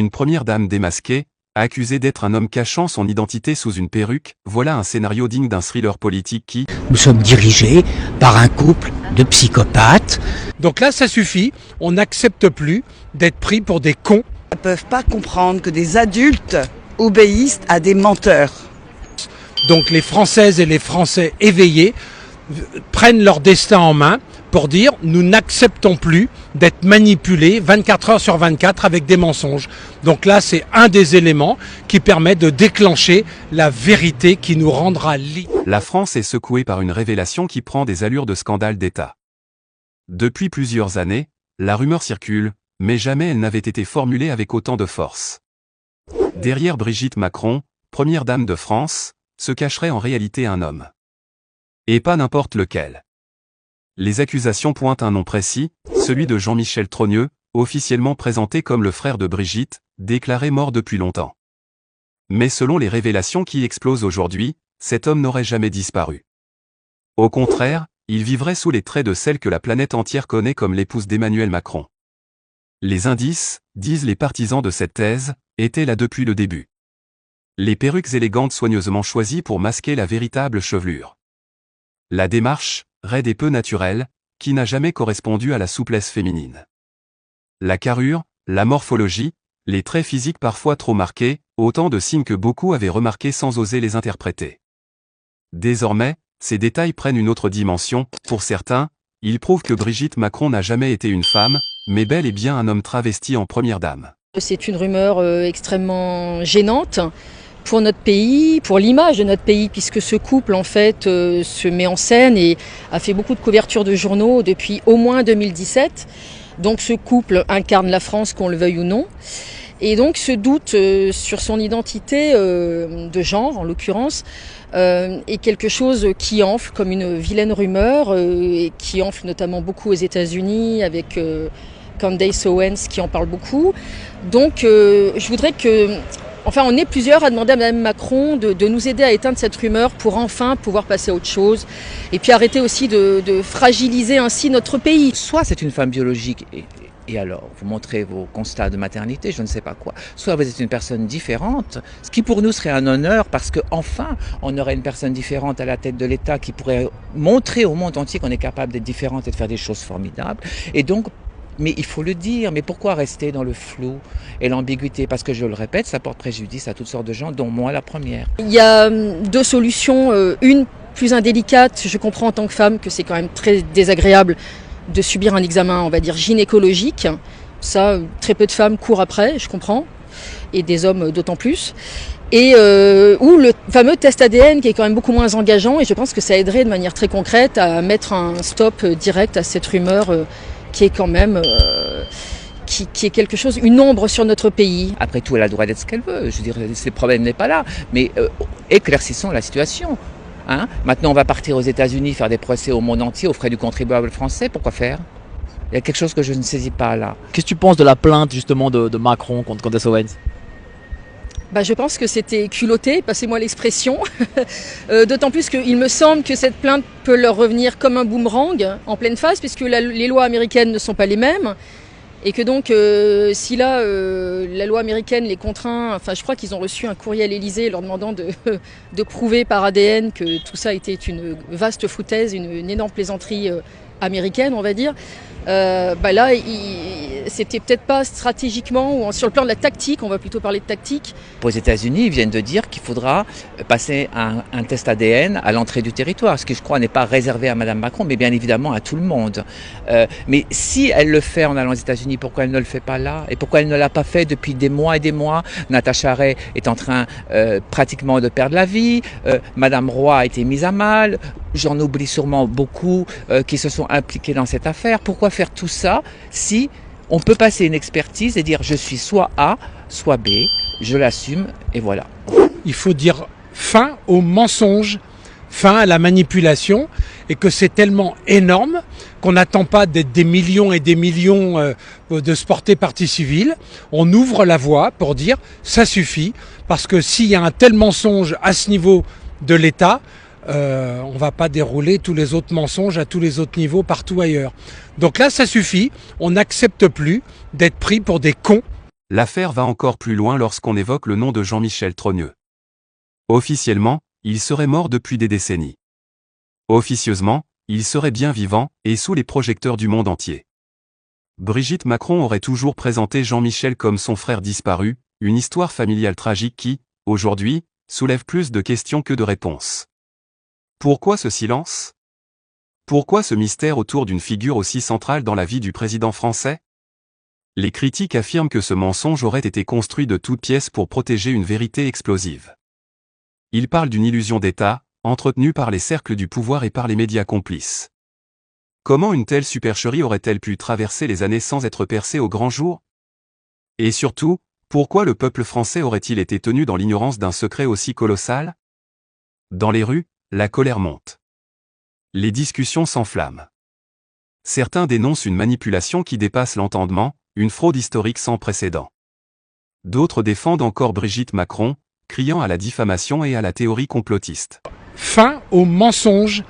Une première dame démasquée, accusée d'être un homme cachant son identité sous une perruque, voilà un scénario digne d'un thriller politique qui... Nous sommes dirigés par un couple de psychopathes. Donc là, ça suffit, on n'accepte plus d'être pris pour des cons. Ils ne peuvent pas comprendre que des adultes obéissent à des menteurs. Donc les Françaises et les Français éveillés prennent leur destin en main pour dire nous n'acceptons plus d'être manipulés 24 heures sur 24 avec des mensonges. Donc là, c'est un des éléments qui permet de déclencher la vérité qui nous rendra libres. La France est secouée par une révélation qui prend des allures de scandale d'État. Depuis plusieurs années, la rumeur circule, mais jamais elle n'avait été formulée avec autant de force. Derrière Brigitte Macron, première dame de France, se cacherait en réalité un homme. Et pas n'importe lequel. Les accusations pointent un nom précis, celui de Jean-Michel Trogneux, officiellement présenté comme le frère de Brigitte, déclaré mort depuis longtemps. Mais selon les révélations qui explosent aujourd'hui, cet homme n'aurait jamais disparu. Au contraire, il vivrait sous les traits de celle que la planète entière connaît comme l'épouse d'Emmanuel Macron. Les indices, disent les partisans de cette thèse, étaient là depuis le début. Les perruques élégantes soigneusement choisies pour masquer la véritable chevelure. La démarche, raide et peu naturelle, qui n'a jamais correspondu à la souplesse féminine. La carrure, la morphologie, les traits physiques parfois trop marqués, autant de signes que beaucoup avaient remarqués sans oser les interpréter. Désormais, ces détails prennent une autre dimension, pour certains, ils prouvent que Brigitte Macron n'a jamais été une femme, mais bel et bien un homme travesti en première dame. C'est une rumeur extrêmement gênante pour notre pays, pour l'image de notre pays, puisque ce couple en fait se met en scène et a fait beaucoup de couvertures de journaux depuis au moins 2017. Donc ce couple incarne la France, qu'on le veuille ou non. Et donc ce doute sur son identité de genre, en l'occurrence, est quelque chose qui enfle comme une vilaine rumeur, et qui enfle notamment beaucoup aux États-Unis avec Candace Owens qui en parle beaucoup. Donc je voudrais que... Enfin, on est plusieurs à demander à Mme Macron de nous aider à éteindre cette rumeur pour enfin pouvoir passer à autre chose. Et puis arrêter aussi de fragiliser ainsi notre pays. Soit c'est une femme biologique et alors vous montrez vos constats de maternité, je ne sais pas quoi. Soit vous êtes une personne différente, ce qui pour nous serait un honneur parce que enfin on aurait une personne différente à la tête de l'État qui pourrait montrer au monde entier qu'on est capable d'être différente et de faire des choses formidables. Et donc, mais il faut le dire, mais pourquoi rester dans le flou et l'ambiguïté? Parce que je le répète, ça porte préjudice à toutes sortes de gens, dont moi la première. Il y a deux solutions, une plus indélicate, je comprends en tant que femme que c'est quand même très désagréable de subir un examen, on va dire, gynécologique. Ça, très peu de femmes courent après, je comprends, et des hommes d'autant plus. Et ou le fameux test ADN qui est quand même beaucoup moins engageant, et je pense que ça aiderait de manière très concrète à mettre un stop direct à cette rumeur qui est quand même qui est quelque chose, une ombre sur notre pays. Après tout, elle a le droit d'être ce qu'elle veut. Je veux dire, le problème n'est pas là. Mais éclaircissons la situation. Hein? Maintenant, on va partir aux États-Unis faire des procès au monde entier aux frais du contribuable français. Pourquoi faire? Il y a quelque chose que je ne saisis pas là. Qu'est-ce que tu penses de la plainte justement de Macron contre Candace Owens? Je pense que c'était culotté, passez-moi l'expression. D'autant plus qu'il me semble que cette plainte peut leur revenir comme un boomerang en pleine face, puisque les lois américaines ne sont pas les mêmes. Et que donc, si là, la loi américaine les contraint, enfin je crois qu'ils ont reçu un courrier à l'Élysée leur demandant de prouver par ADN que tout ça était une vaste foutaise, une énorme plaisanterie américaine, on va dire. Là, c'était peut-être pas stratégiquement ou sur le plan de la tactique, on va plutôt parler de tactique. Aux États-Unis, ils viennent de dire qu'il faudra passer un test ADN à l'entrée du territoire, ce qui je crois n'est pas réservé à Mme Macron, mais bien évidemment à tout le monde. Mais si elle le fait en allant aux États-Unis, pourquoi elle ne le fait pas là? Et pourquoi elle ne l'a pas fait depuis des mois et des mois? Natacha Ray est en train pratiquement de perdre la vie, Mme Roy a été mise à mal, j'en oublie sûrement beaucoup qui se sont impliqués dans cette affaire. Pourquoi faire tout ça si on peut passer une expertise et dire je suis soit A, soit B, je l'assume et voilà. Il faut dire fin au mensonge, fin à la manipulation, et que c'est tellement énorme qu'on n'attend pas d'être des millions et des millions de se porter partie civile. On ouvre la voie pour dire ça suffit, parce que s'il y a un tel mensonge à ce niveau de l'État, on va pas dérouler tous les autres mensonges à tous les autres niveaux partout ailleurs. Donc là, ça suffit. On n'accepte plus d'être pris pour des cons. l'affaire va encore plus loin lorsqu'on évoque le nom de Jean-Michel Trogneux. Officiellement, il serait mort depuis des décennies. Officieusement, il serait bien vivant, et sous les projecteurs du monde entier. Brigitte Macron aurait toujours présenté Jean-Michel comme son frère disparu, une histoire familiale tragique qui, aujourd'hui, soulève plus de questions que de réponses. Pourquoi ce silence ? Pourquoi ce mystère autour d'une figure aussi centrale dans la vie du président français ? Les critiques affirment que ce mensonge aurait été construit de toutes pièces pour protéger une vérité explosive. Ils parlent d'une illusion d'État, entretenue par les cercles du pouvoir et par les médias complices. Comment une telle supercherie aurait-elle pu traverser les années sans être percée au grand jour ? Et surtout, pourquoi le peuple français aurait-il été tenu dans l'ignorance d'un secret aussi colossal ? Dans les rues, la colère monte. Les discussions s'enflamment. Certains dénoncent une manipulation qui dépasse l'entendement, une fraude historique sans précédent. D'autres défendent encore Brigitte Macron, criant à la diffamation et à la théorie complotiste. Fin au mensonge,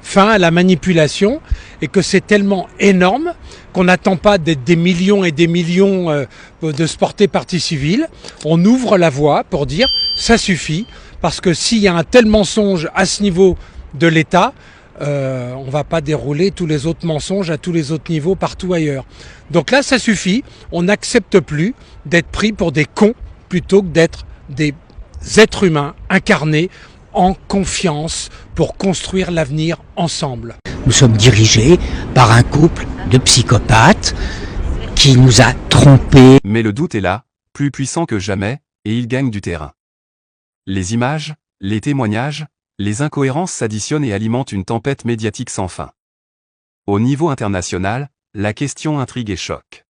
fin à la manipulation, et que c'est tellement énorme qu'on n'attend pas d'être des millions et des millions de se porter partie civile. On ouvre la voie pour dire ça suffit, parce que s'il y a un tel mensonge à ce niveau de l'État, on ne va pas dérouler tous les autres mensonges à tous les autres niveaux partout ailleurs. Donc là, ça suffit. On n'accepte plus d'être pris pour des cons plutôt que d'être des êtres humains incarnés en confiance pour construire l'avenir ensemble. Nous sommes dirigés par un couple de psychopathes qui nous a trompés. Mais le doute est là, plus puissant que jamais, et il gagne du terrain. Les images, les témoignages, les incohérences s'additionnent et alimentent une tempête médiatique sans fin. Au niveau international, la question intrigue et choque.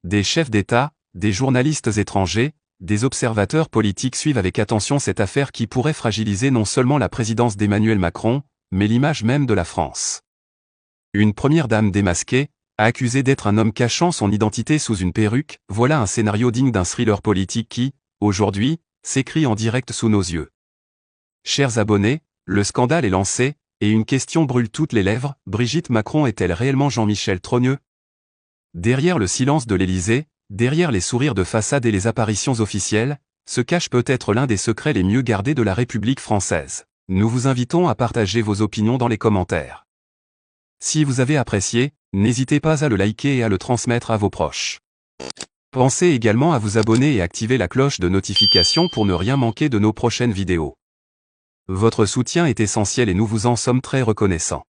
Des chefs d'État, des journalistes étrangers, des observateurs politiques suivent avec attention cette affaire qui pourrait fragiliser non seulement la présidence d'Emmanuel Macron, mais l'image même de la France. Une première dame démasquée, accusée d'être un homme cachant son identité sous une perruque, voilà un scénario digne d'un thriller politique qui, aujourd'hui, s'écrit en direct sous nos yeux. Chers abonnés, le scandale est lancé, et une question brûle toutes les lèvres, Brigitte Macron est-elle réellement Jean-Michel Trogneux ? Derrière le silence de l'Élysée, derrière les sourires de façade et les apparitions officielles, se cache peut-être l'un des secrets les mieux gardés de la République française. Nous vous invitons à partager vos opinions dans les commentaires. Si vous avez apprécié, n'hésitez pas à le liker et à le transmettre à vos proches. Pensez également à vous abonner et activer la cloche de notification pour ne rien manquer de nos prochaines vidéos. Votre soutien est essentiel et nous vous en sommes très reconnaissants.